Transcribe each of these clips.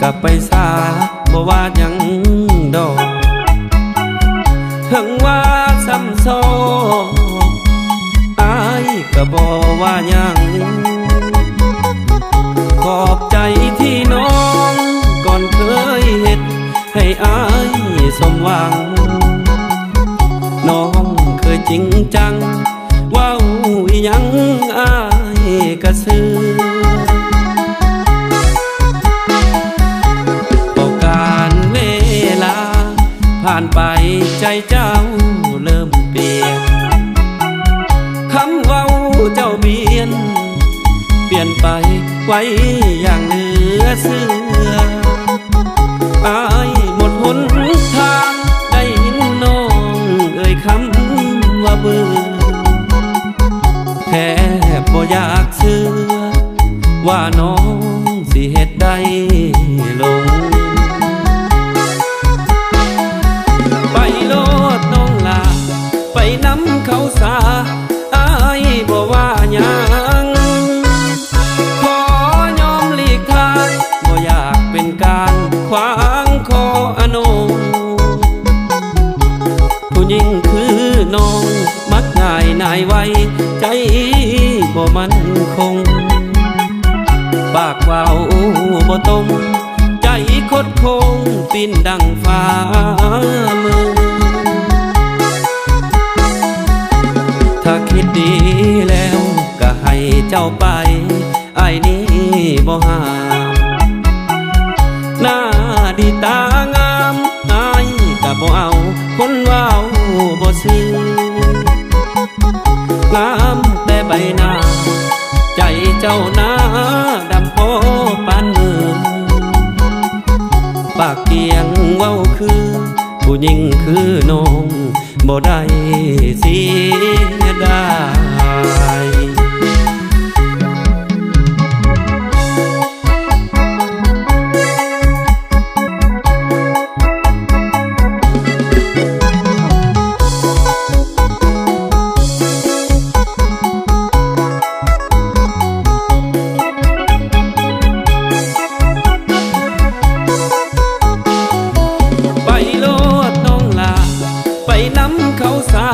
ลับไปซาบ่ว่าหยังดอกถึงว่าซ้ำซ้อนอายก็บ่ว่าหยังขอบใจที่น้องก่อนเคยเฮ็ดให้อายสมหวังน้องเคยจริงจังว้าวอีหยังอายก็ซื้อต่อการเวลาผ่านไปใจเจ้าเริ่มเปลี่ยนคำเว้าเจ้าเปลี่ยนไปไว้อย่างเหลือเชื่ออายหมดหนทางได้ยินน้องเอ่ยคำว่าเบื่อแค่บ่อยากเชื่อว่าน้องสิเฮ็ดได้ลงไปโลดน้องลาไปนำเขาสาอายบ่ว่าหยังขอยอมหลีกทางบ่อยากเป็นการขวางคออโนผู้หญิงคือน้องมักง่ายนายไวใจบ่มั่นคงปากเว้าบ่ตรงใจคดโค้งปีนดังฟ้ามือถ้าคิดดีแล้วก็ให้เจ้าไปไอ้นี้บ่ห้ามหน้าดีตางามไอ้ก็บ่เอาคนว้าวบ่ซื่องามแต่ใบหน้าใจเจ้าหน้าดำโพปานมือปากเกียงเว้าคือผู้หญิงคือน้องบ่ได้เสียดายเขาสา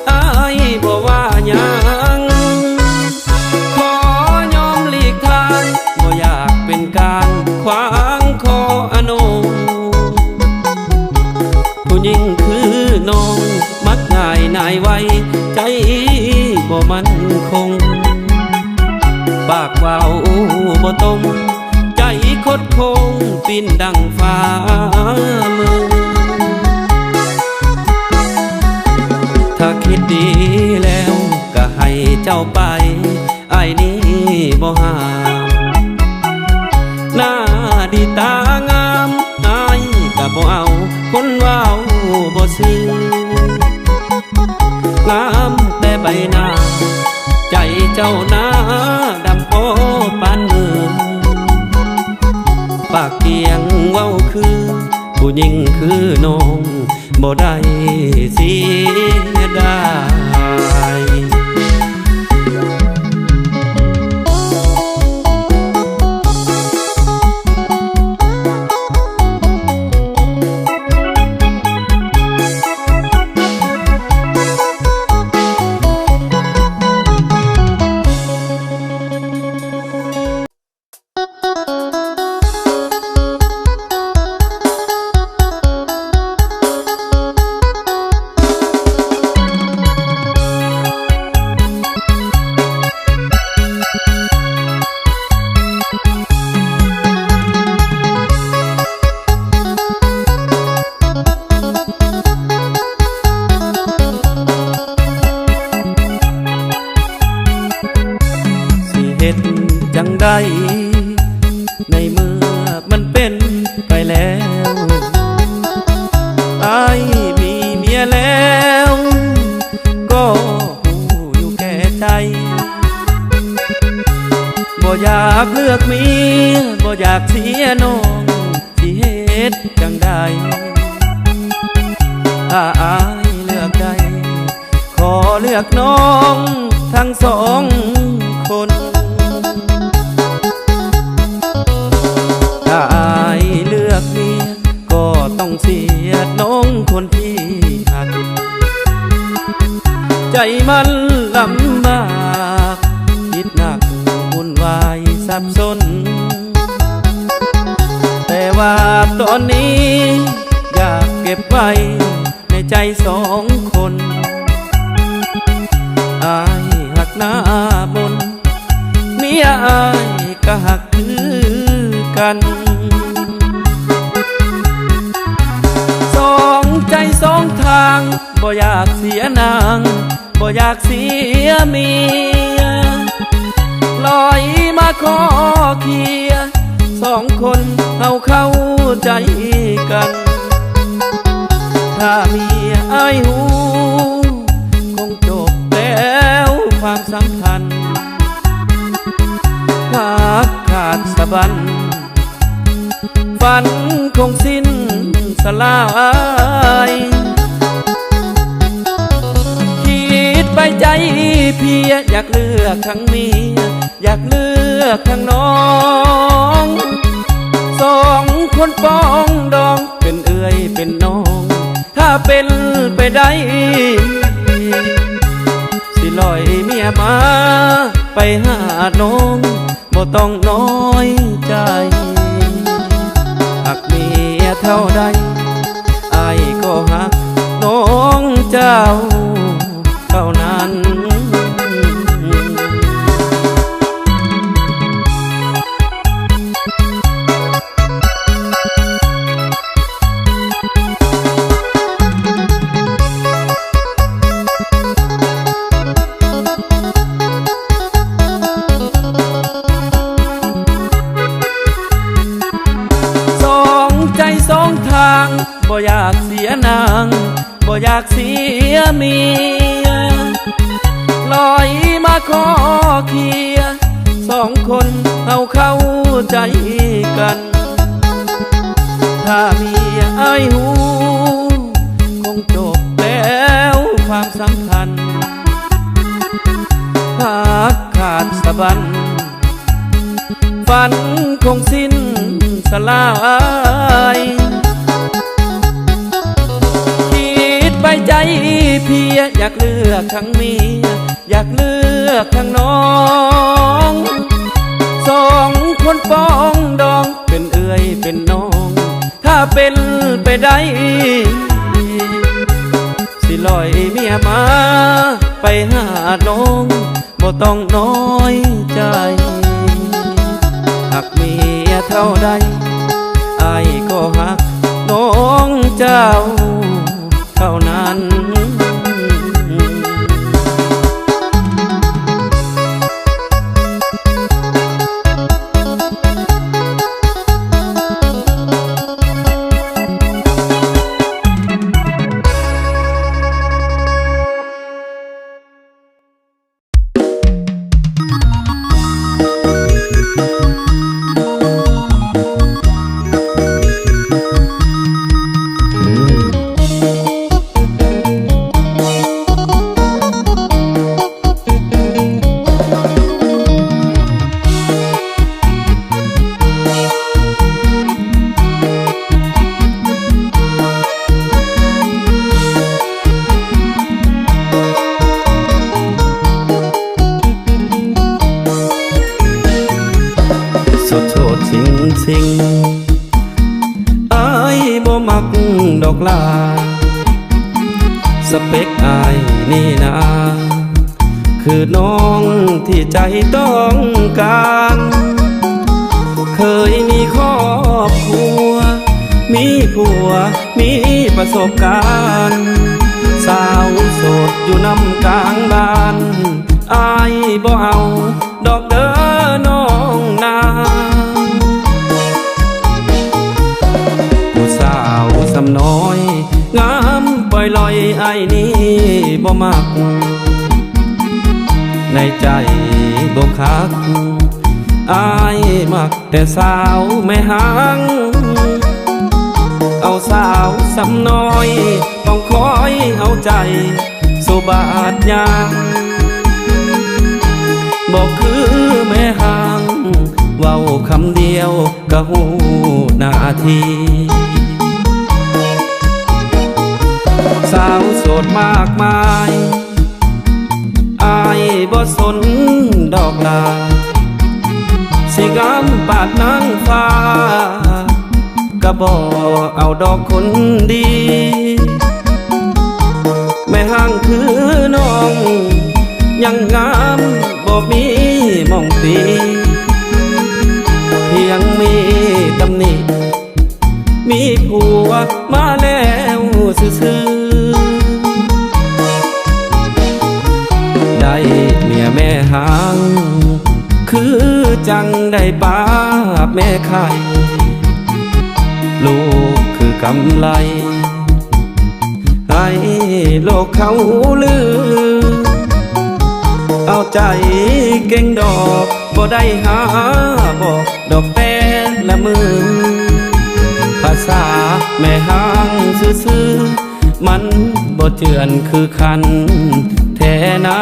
อายบ่ว่าหยังขอยอมหลีกทางบ่อยากเป็นการขวางคออโนผู้หญิงคือน้องมักง่ายนายไวใจบ่มั่นคงปากเว้าบ่ตรงใจคดโค้งปีนดังฟ้ามือถ้าคิดดีแล้วก็ให้เจ้าไปไอ้นี้บ่ห้ามหน้าดีตางามไอ้ก็บ่เอาคนว้าวบ่ซื่องามแต่ใบหน้าใจเจ้าหน้าดำโพปานมือปากเกียงเว้าคือผู้หญิงคือน้องบ่ได้เสียดายจังได้ในเมื่อมันเป็นไปแล้วอ้ายมีเมียแล้วก็หูอยู่แก่ใจบ่อยากเลือกเมียบ่อยากเสียน้องสิเฮ็ดจังได้ถ้าอ้ายเลือกได้ขอเลือกน้องทั้งสองคนถ้าอาย ใจมันลำบากคิดหนักวุ่นวายสับสนแต่ว่าตอนนี้อยากเก็บไว้ในใจสองคนอายหักหน้าบนเมียอายก็หักคือกันสองใจสองทางบ่อยากเสียนางบ่อยากเสียเมียลอยมาขอเคลียร์สองคนเอาเข้าใจกันถ้าเมียอายหูคงจบแล้วความสัมพันธ์หักขาดสะบั้นฝันคงสิ้นสลายคิดไปใจเพียอยากเลือกทั้งเมียอยากเลือกทั้งน้องสองคนป้องดองเป็นเอื้อยเป็นน้องถ้าเป็นไปได้สิลอยเมียมาไปหาน้องบ่ต้องน้อยใจหากเมียเท่าใดอายก็หักน้องเจ้าเท่านั้นสองทางบ่อยากเสียนางบ่อยากเสียเมียลอยมาขอเคลียร์สองคนเอาเข้าใจกันถ้าเมียอายหูคงจบแล้วความสัมพันธ์หักขาดสะบั้นฝันคงสิ้นสลายคิดไปใจเพียอยากเลือกทั้งเมียอยากเลือกทั้งน้องสองคนป้องดองเป็นเอื้อยเป็นน้องถ้าเป็นไปได้สิลอยเมียมาไปหาน้องบ่ต้องน้อยใจหากเมียเท่าใดอายก็หักน้องเจ้าเท่านั้น สิ่งอายบ่มักดอกลาสเปคอายนี่นาคือน้องที่ใจต้องการเคยมีครอบครัวมีผัวมีประสบการณ์สาวโสดอยู่นำกลางบ้านอายบ่เอาดอกเด้อน้องนาผู้สาวสำน้อยงามปล่อยลอยไอ้นี่บ่มักในใจบ่คักอายมักแต่สาวแม่หางเอาสาวสำน้อยต้องคอยเอาใจสุบาทยางบอกคือแม่หางเว้าคำเดียวก็หูนาทีสาวโสดมากมาย บ่สนดอกลาสิงามปาดนางฟ้าก็บ่เอาดอกคนดีแม่ห้างคือน้องยังงามบ่มีมองตีเพียงมีตำหนิมีผัวมาแล้วซื่อๆได้เมียแม่หางคือจังได้ป้าแม่ไข่ลูกคือกำไรให้โลกเขาลือเอาใจเก่งดอกบ่ได้หาบอกดอกแต่ละมือภาษาแม่ห้างซื่อๆมันบ่เจือนคือคันแท้นา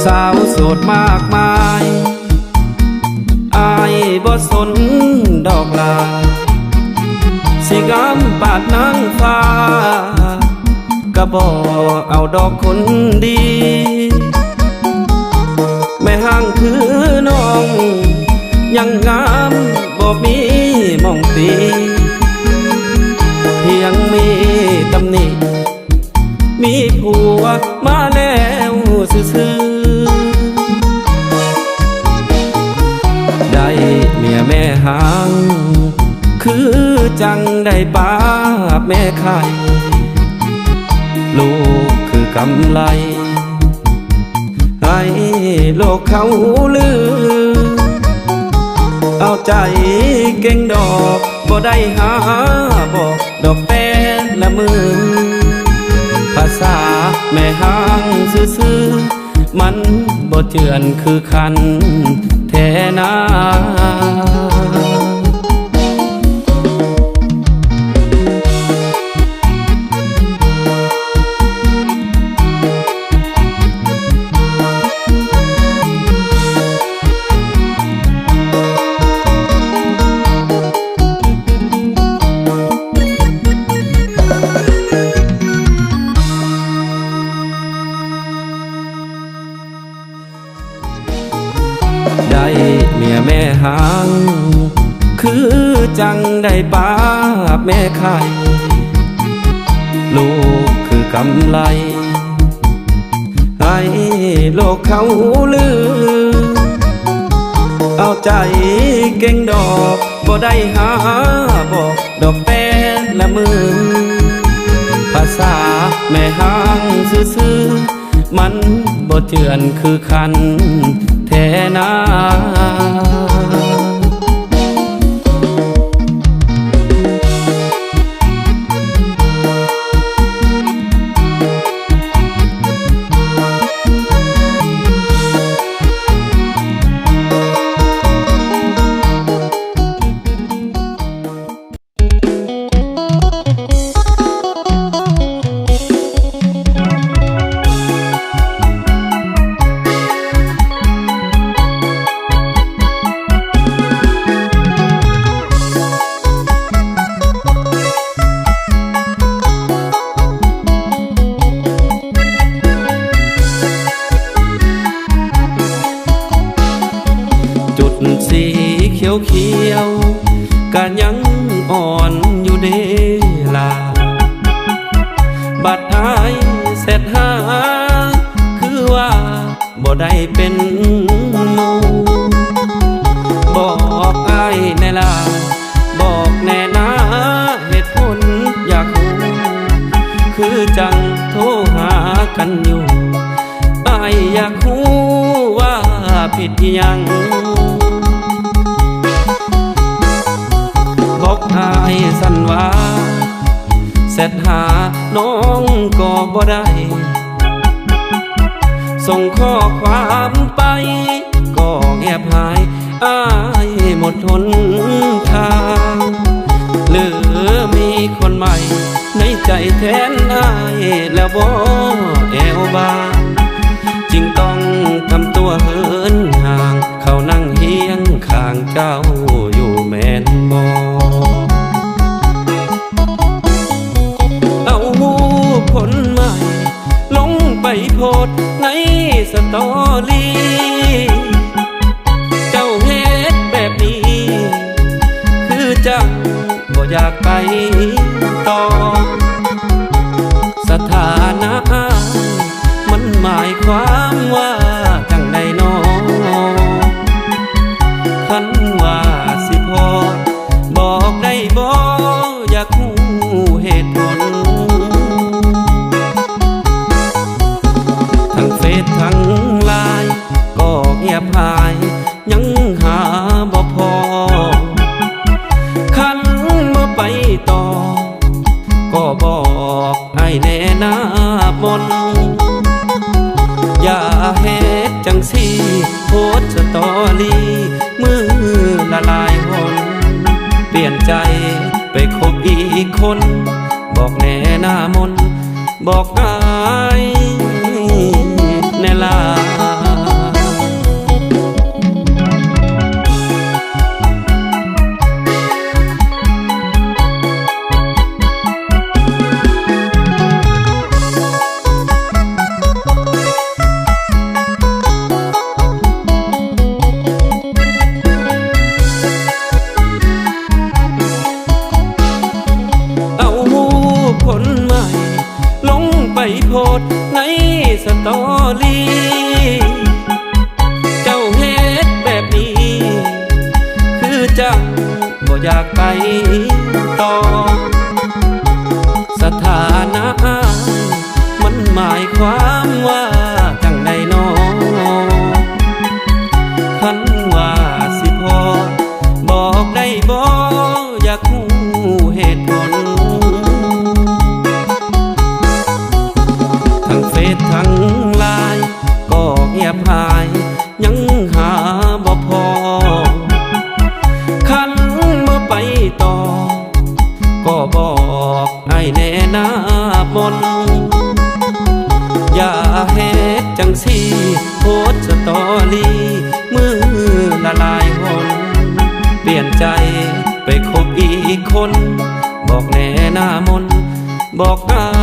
สาวโสดมากมายอายบ่สนดอกลาสิงามปาดนางฟ้าก็บ่เอาดอกคนดีแม่ห้างคือน้องยังงามบ่มีมองตีเพียงมีตำหนิมีผัวมาแล้วซื่อๆได้เมียแม่หางคือจังได้ป้าแม่ไข่ลูกคือกำไรให้โลกเขาลือเอาใจเก่งดอกบ่ได้หาบอกดอกแต่ละมือภาษาแม่ห้างซื่อๆมันบ่เจือนคือคันแท้นาได้เมียแม่หางคือจังได้ป้าแม่ไข่ลูกคือกำไรให้โลกเขาลือเอาใจเก่งดอกบ่ได้หาบอกดอกแต่ละมือภาษาแม่ห้างซื่อๆมันบ่เจือนคือคันแท้นาสีเขียวเขียวก็ยังอ่อนอยู่เดลาบัดอายเสร็จหาคือว่าบ่ได้เป็นหมู่บอกอายแน่ล่ะบอกแน่นะเหตุผลอยากรู้คือจังโทรหากันอยู่อายอยากรู้ว่าผิดยังบอกอายสั่นว่าเสร็จหาน้องก็บ่ได้ส่งข้อความไปก็ มดหนทางหรือมีคนใหม่ในใจแทนอ้ายแล้วบ่แอวบางจึงต้องทำตัวเหินห่างเขานั่งเฮียงข้างเจ้าอยู่แม่นบ่เอาคนใหม่ลงไปโพสต์ในสตอรี่เจ้าเฮ็ดแบบนี้คือจังบ่อยากไปต่อสถานะมันหมายความว่าจังใดน้อคันว่าสิพอบอกได้บ่อยากรู้เหตุผลทั้งเฟซทั้งไลน์ก็เงียบหายยังหาบ่พอคันเมื่อไปต่อก็บอกให้แน่หน้ามนอย่าเฮ็ดจังสิโพสต์สตอรี่มือละลายหนเปลี่ยนใจไปคบอีกคนบอกแน่หน้ามนบอกอายแน่ลาคนใหม่ลงไปโพสต์ในสตอรี่เจ้าเฮ็ดแบบนี้คือจังบ่อยากไปต่อสถานะมันหมายความว่าจังใดน้อคันว่าสิพอบอกได้บ่อยากรู้เหตุผลทั้งไลน์ก็เงียบหายยังหาบ่พอคันเมื่อไปต่อก็บอกให้แน่หน้ามนอย่าเฮ็ดจังสิโพสต์สตอรี่มือละลายหนเปลี่ยนใจไปคบอีกคนบอกแน่หน้ามนบอกอ